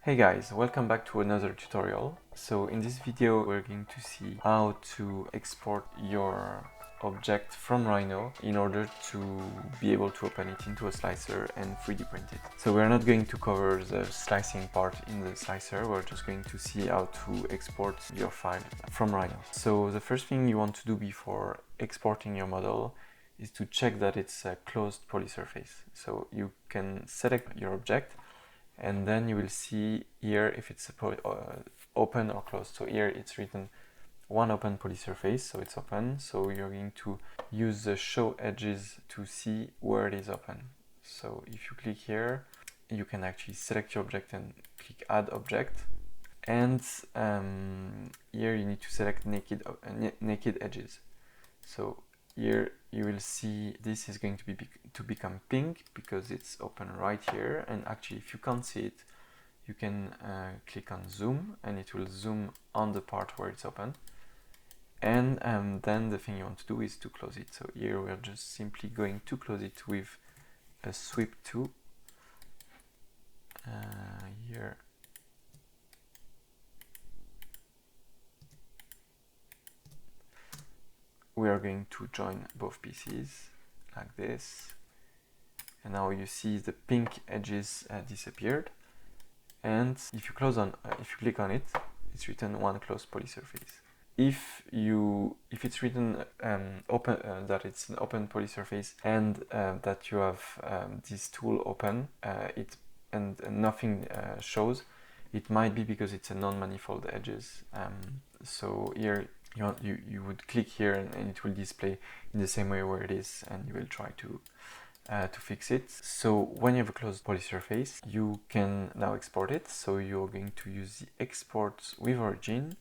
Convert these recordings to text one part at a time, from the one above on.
Hey guys, welcome back to another tutorial. So in this video we're going to see how to export your object from Rhino in order to be able to open it into a slicer and 3D print it. So we're not going to cover the slicing part in the slicer, we're just going to see how to export your file from Rhino. So the first thing you want to do before exporting your model is to check that it's a closed polysurface. So you can select your object and then you will see here if it's open or closed. So here it's written one open polysurface, so it's open. So you're going to use the show edges to see where it is open. So if you click here, you can actually select your object and click add object. And here you need to select naked edges. So here you will see this is going to become pink because it's open right here, and actually if you can't see it you can click on zoom and it will zoom on the part where it's open. And then the thing you want to do is to close it. So here we're just simply going to close it with a sweep to here. We are going to join both pieces like this, and now you see the pink edges disappeared. And if you click on it, it's written one closed polysurface. If it's written open, that it's an open polysurface, and that you have this tool open, and nothing shows, it might be because it's a non-manifold edges. So here you would click here and it will display in the same way where it is, and you will try to fix it. So when you have a closed polysurface, you can now export it. So you're going to use the export with origin.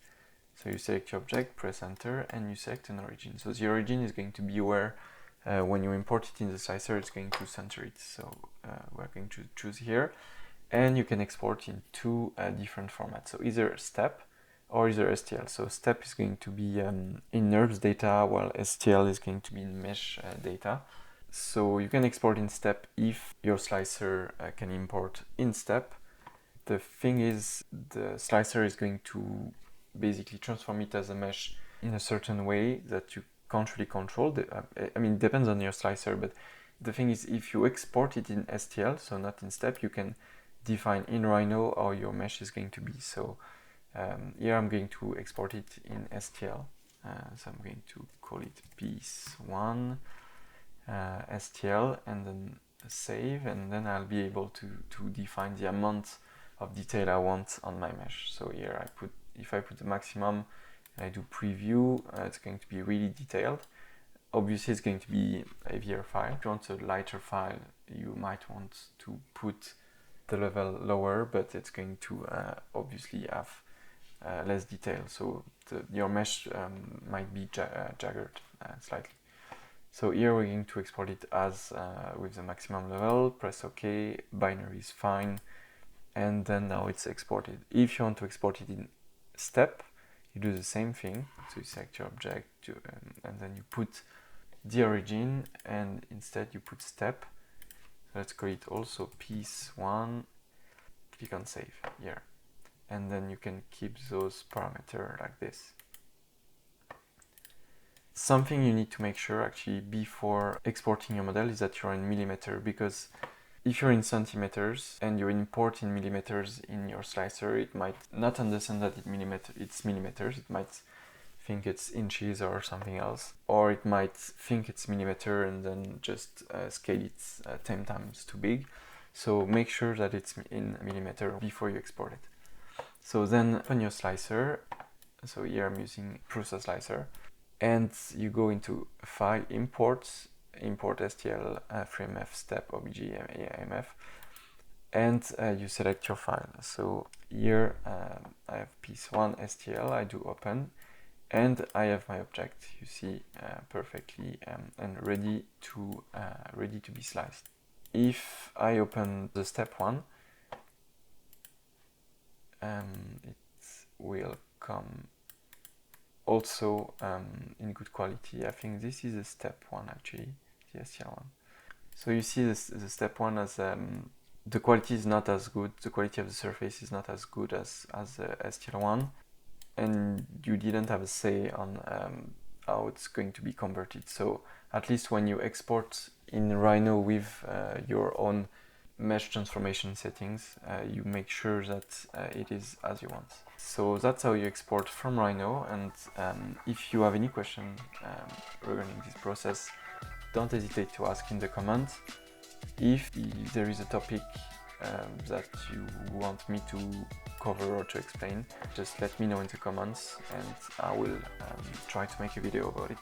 So you select your object, press enter, and you select an origin. So the origin is going to be where when you import it in the slicer, it's going to center it. So we're going to choose here, and you can export in two different formats. So either step or either STL. So step is going to be in NURBS data, while STL is going to be in mesh data. So you can export in step if your slicer can import in step. The thing is, the slicer is going to basically transform it as a mesh in a certain way that you can't really control. I mean, it depends on your slicer, but the thing is, if you export it in STL, so not in step, you can define in Rhino how your mesh is going to be. So here I'm going to export it in STL. So I'm going to call it piece 1. STL and then save, and then I'll be able to define the amount of detail I want on my mesh. So here if I put the maximum and I do preview, it's going to be really detailed. Obviously it's going to be a heavier file. If you want a lighter file, you might want to put the level lower, but it's going to obviously have less detail. So your mesh might be jagged slightly. So here we're going to export it as with the maximum level, press OK, binary is fine, and then now it's exported. If you want to export it in step, you do the same thing. So you select your object and then you put the origin, and instead you put step. So let's call it also piece 1, click on save here. And then you can keep those parameters like this. Something you need to make sure actually before exporting your model is that you're in millimeter, because if you're in centimeters and you import in millimeters in your slicer, it might not understand that it's millimeters. It might think it's inches or something else, or it might think it's millimeter and then just scale it 10 times too big. So make sure that it's in millimeter before you export it. So then open your slicer. So here I'm using Prusa slicer. And you go into File, Imports, Import STL, FreeMF, Step, OBJ, AMF, and you select your file. So here I have piece 1 STL, I do open, and I have my object, you see perfectly, and ready to be sliced. If I open the step 1, it will come also in good quality. I think this is a step 1 actually, the STL one. So you see the step 1 as the quality is not as good, the quality of the surface is not as good as the STL1, and you didn't have a say on how it's going to be converted. So at least when you export in Rhino with your own mesh transformation settings, you make sure that it is as you want. So that's how you export from Rhino, and if you have any question regarding this process, don't hesitate to ask in the comments. If there is a topic that you want me to cover or to explain, just let me know in the comments and I will try to make a video about it.